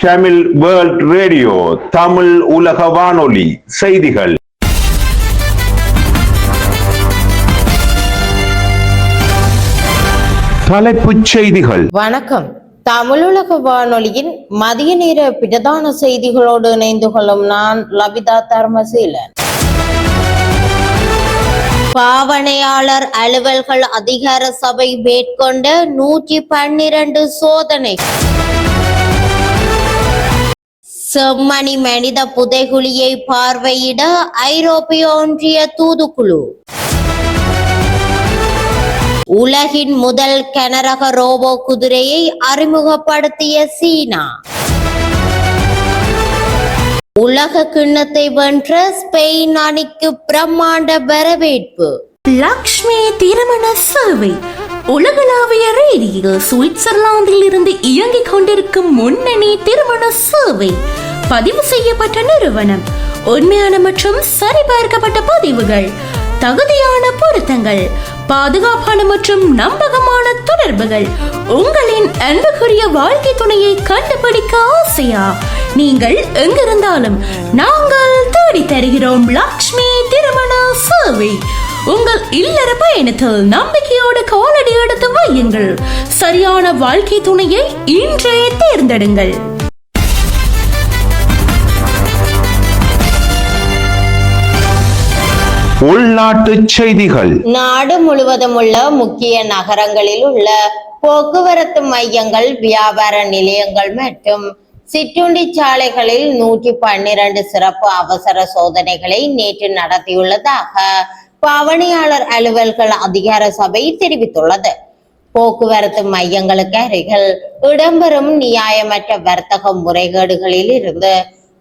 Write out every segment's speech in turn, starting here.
Tamil world radio, Tamil உலக வானொலி செய்திகள். தலைப்புச் செய்திகள். வணக்கம். தமிழுலக வானொலியின் மதிய நேர பிரதான செய்திகளோடு இணைந்து கொள்ளும் நான் லபிதா தர்மசீலன். பாவனையாளர் அலுவல்கள் அதிகார சபை மேற்கொண்ட 112 சோதனை. செம்மணி மனித புதைகுழியை பார்வையிட ஐரோப்பிய ஒன்றிய தூதுக்குழு. உலகின் முதல் கனரக ரோபோ குதிரையை அறிமுகப்படுத்திய சீனா. உலக கிண்ணத்தை வென்ற ஸ்பெயின் அணிக்கு பிரம்மாண்ட வரவேற்பு. லக்ஷ்மி திருமண சேவை உலகளாவிய ரீதியில் சுவிட்சர்லாந்தில் இருந்து இயங்கிக் கொண்டிருக்கும் முன்னணி திருமண சேவை. பதிவு செய்யப்பட்ட நிறுவனம், உண்மையான மற்றும் சரிபார்க்கப்பட்ட பதிவுகள், தகுதியான பொருத்தங்கள், பாதுகாப்பான மற்றும் நம்பகமான தொடர்புகள். உங்களின் அன்புக்குரிய வாழ்க்கை துணையை கண்டுபிடிக்க ஆசையா? நீங்கள் எங்கிருந்தாலும் நாங்கள் தேடி தருகிறோம். லக்ஷ்மி திருமண சேவை. உங்கள் இல்லற பயணத்தில் நம்பிக்கையோடு காலடி எடுத்து வையுங்கள். சரியான வாழ்க்கை துணையை இன்றே தேர்ந்தெடுங்கள். உள்நாட்டு செய்திகள். நாடு முழுவதும் உள்ள முக்கிய நகரங்களில் உள்ள போக்குவரத்து மையங்கள், வியாபார நிலையங்கள் மற்றும் சிற்றுண்டி சாலைகளில் 112 சிறப்பு அவசர சோதனைகளை நேற்று நடத்தியுள்ளதாக பாவனையாளர் அலுவல்கள் அதிகார சபை தெரிவித்துள்ளது. போக்குவரத்து மையங்களுக்கு அருகில் இடம்பெறும் நியாயமற்ற வர்த்தக முறைகேடுகளில் இருந்து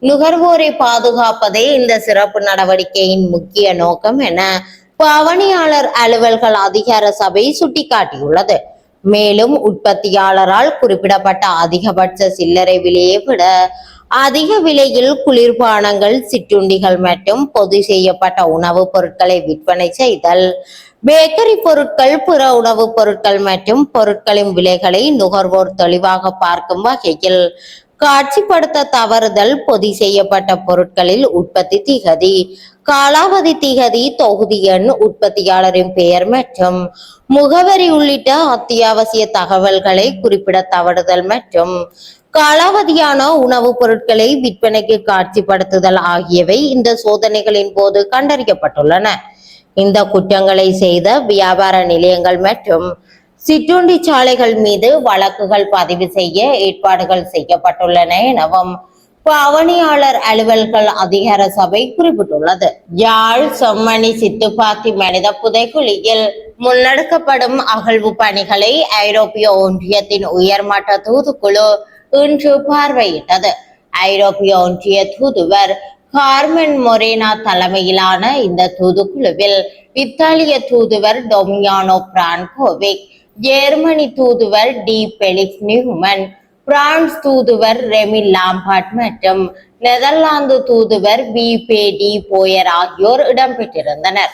நுகர்வோரை பாதுகாப்பதே இந்த சிறப்பு நடவடிக்கையின் முக்கிய நோக்கம் என பாவனையாளர் அலுவல்கள் அதிகார சபை சுட்டிக்காட்டியுள்ளது. மேலும் உற்பத்தியாளரால் குறிப்பிடப்பட்ட அதிகபட்ச சில்லறை விலையை விட அதிக விலையில் குளிர்பானங்கள், சிற்றுண்டிகள் மற்றும் பொது செய்யப்பட்ட உணவுப் பொருட்களை விற்பனை செய்தல், பேக்கரி பொருட்கள், பிற உணவுப் பொருட்கள் மற்றும் பொருட்களின் விலைகளை நுகர்வோர் தெளிவாக பார்க்கும் வகையில் காட்சிப்படுத்த தவறுதல், பொதி செய்யப்பட்ட பொருட்களில் உற்பத்தி திகதி, காலாவதி திகதி, தொகுதி எண், உற்பத்தியாளரின் பெயர் மற்றும் முகவரி உள்ளிட்ட அத்தியாவசிய தகவல்களை குறிப்பிட தவறுதல் மற்றும் காலாவதியான உணவுப் பொருட்களை விற்பனைக்கு காட்சிப்படுத்துதல் ஆகியவை இந்த சோதனைகளின் போது கண்டறியப்பட்டுள்ளன. இந்த குற்றங்களை செய்த வியாபார நிலையங்கள் மற்றும் சிற்றுண்டி சாலைகள் மீது வழக்குகள் பதிவு செய்ய ஏற்பாடுகள் செய்யப்பட்டுள்ளன எனவும் பாவனையாளர் அலுவல்கள் அதிகார சபை குறிப்பிட்டுள்ளது. யாழ் செம்மணி சித்துப்பாத்தி மனித புதைகுழியில் முன்னெடுக்கப்படும் அகழ்வு பணிகளை ஐரோப்பிய ஒன்றியத்தின் உயர்மட்ட தூதுக்குழு இன்று பார்வையிட்டது. ஐரோப்பிய ஒன்றிய தூதுவர் கார்மென் மொரேனா தலைமையிலான இந்த தூதுக்குழுவில் இத்தாலிய தூதுவர் டொமியானோ பிரான்கோவிக், ஜெர்மனி தூதுவர் டி பெலிக்ஸ் நியூமன், பிரான்ஸ் தூதுவர் ரெமி லாம்பார்ட் மற்றும் நெதர்லாந்து தூதுவர் டி போயர் ஆகியோர் இடம்பெற்றிருந்தனர்.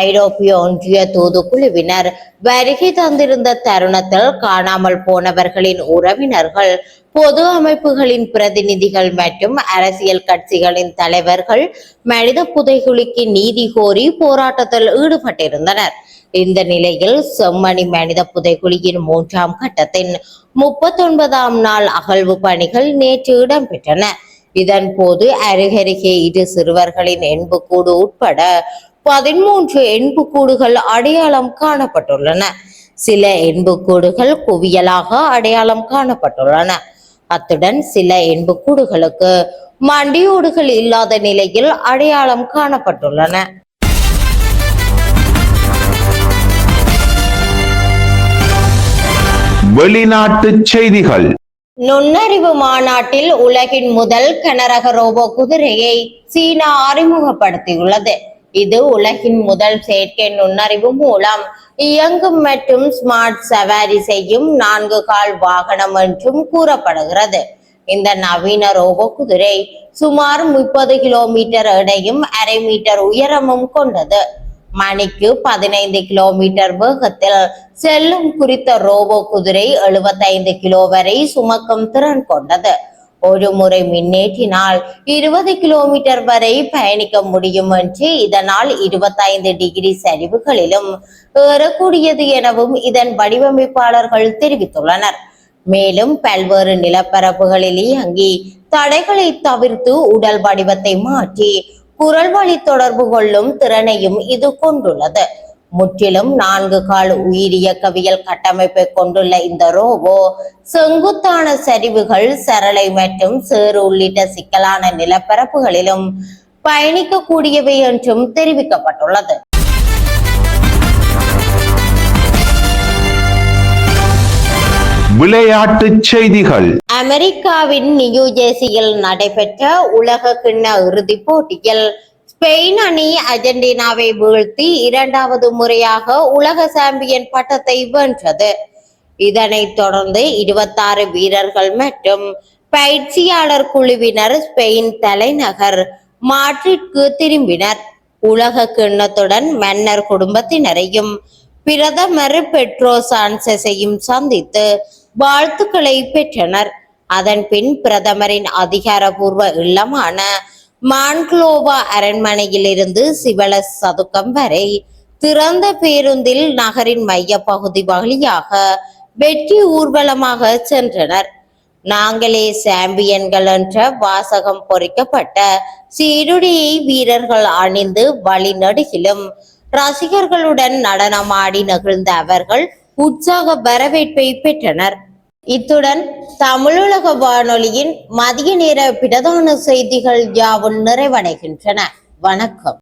ஐரோப்பிய ஒன்றிய தூதுக்குழுவினர் வருகை தந்திருந்த தருணத்தில் காணாமல் போனவர்களின் உறவினர்கள், பொது அமைப்புகளின் பிரதிநிதிகள் மற்றும் அரசியல் கட்சிகளின் தலைவர்கள் மனித புதைகுழிக்கு நீதி கோரி போராட்டத்தில் ஈடுபட்டிருந்தனர். இந்த நிலையில் செம்மணி மனித புதைகுழியின் 3ஆம் கட்டத்தின் 39ஆம் நாள் அகழ்வு பணிகள் நேற்று இடம்பெற்றன. இதன் போது அருகருகே 2 சிறுவர்களின் எண்புக்கூடு உட்பட 13 எண்புக்கூடுகள் அடையாளம் காணப்பட்டுள்ளன. சில எண்புக்கூடுகள் குவியலாக அடையாளம் காணப்பட்டுள்ளன. அத்துடன் சில எண்புக்கூடுகளுக்கு மண்டியோடுகள் இல்லாத நிலையில் அடையாளம் காணப்பட்டுள்ளன. வெளிநாட்டு செய்திகள். நுண்ணறிவு மாநாட்டில் உலகின் முதல் கனரக ரோபோ குதிரையை சீனா அறிமுகப்படுத்தியுள்ளது. இது உலகின் முதல் செயற்கை நுண்ணறிவு மூலம் இயங்கும் மற்றும் ஸ்மார்ட் சவாரி செய்யும் 4 கால் வாகனம் என்றும் கூறப்படுகிறது. இந்த நவீன ரோபோ குதிரை சுமார் 30 கிலோமீட்டர் எடையும் 1/2 மீட்டர் உயரமும் கொண்டது. மணிக்கு 15 கிலோமீட்டர் வேகத்தில் செல்லும் குறித்த ரோபோ குதிரை 75 கிலோ வரை சுமக்கும் திறன் கொண்டது. ஒரு முறை மின்னேற்றினால் 20 கிலோமீட்டர் வரை பயணிக்க முடியும் என்று, இதனால் 25 டிகிரி சரிவுகளிலும் ஏறக்கூடியது எனவும் இதன் வடிவமைப்பாளர்கள் தெரிவித்துள்ளனர். மேலும் பல்வேறு நிலப்பரப்புகளில் இயங்கி தடைகளை தவிர்த்து உடல் வடிவத்தை மாற்றி குரல் வழி தொடர்பு கொள்ளும் திறனையும் இது கொண்டுள்ளது. முற்றிலும் 4 கால் உயிரியக்கவியல் கட்டமைப்பை கொண்டுள்ள இந்த ரோபோ செங்குத்தான சரிவுகள், சரளை மற்றும் சேறு உள்ளிட்ட சிக்கலான நிலப்பரப்புகளிலும் பயணிக்கக்கூடியவை என்றும் தெரிவிக்கப்பட்டுள்ளது. விளையாட்டுச் செய்திகள். அமெரிக்காவின் நியூ ஜெர்சியில் நடைபெற்ற உலக கிண்ண இறுதிப் போட்டியில் ஸ்பெயின் அணி அர்ஜென்டினாவை வீழ்த்தி 2வது முறையாக உலக சாம்பியன் பட்டத்தை வென்றது. இதனைத் தொடர்ந்து 26 வீரர்கள் மற்றும் பயிற்சியாளர் குழுவினர் ஸ்பெயின் தலைநகர் மாட்ரிட்க்கு திரும்பினர். உலக கிண்ணத்துடன் மன்னர் குடும்பத்தினரையும் பிரதமர் பெட்ரோ சான்செஸையும் சந்தித்து வாழ்த்துக்களை பெற்றனர். அதன் பின் பிரதமரின் அதிகாரப்பூர்வ இல்லமான மான்க்லோவா அரண்மனையில் இருந்து சிவலஸ் சதுக்கம் வரை திறந்த பேருந்தில் நகரின் மைய பகுதி வழியாக வெற்றி ஊர்வலமாக சென்றனர். நாங்களே சாம்பியன்கள் என்ற வாசகம் பொறிக்கப்பட்ட சீருடையை வீரர்கள் அணிந்து வழிநடுகிலும் ரசிகர்களுடன் நடனமாடி நெகிழ்ந்த அவர்கள் உற்சாக வரவேற்பை பெற்றனர். இத்துடன் தமிழுலக வானொலியின் மதிய நேர பிரதான செய்திகள் யாவும் நிறைவடைகின்றன. வணக்கம்.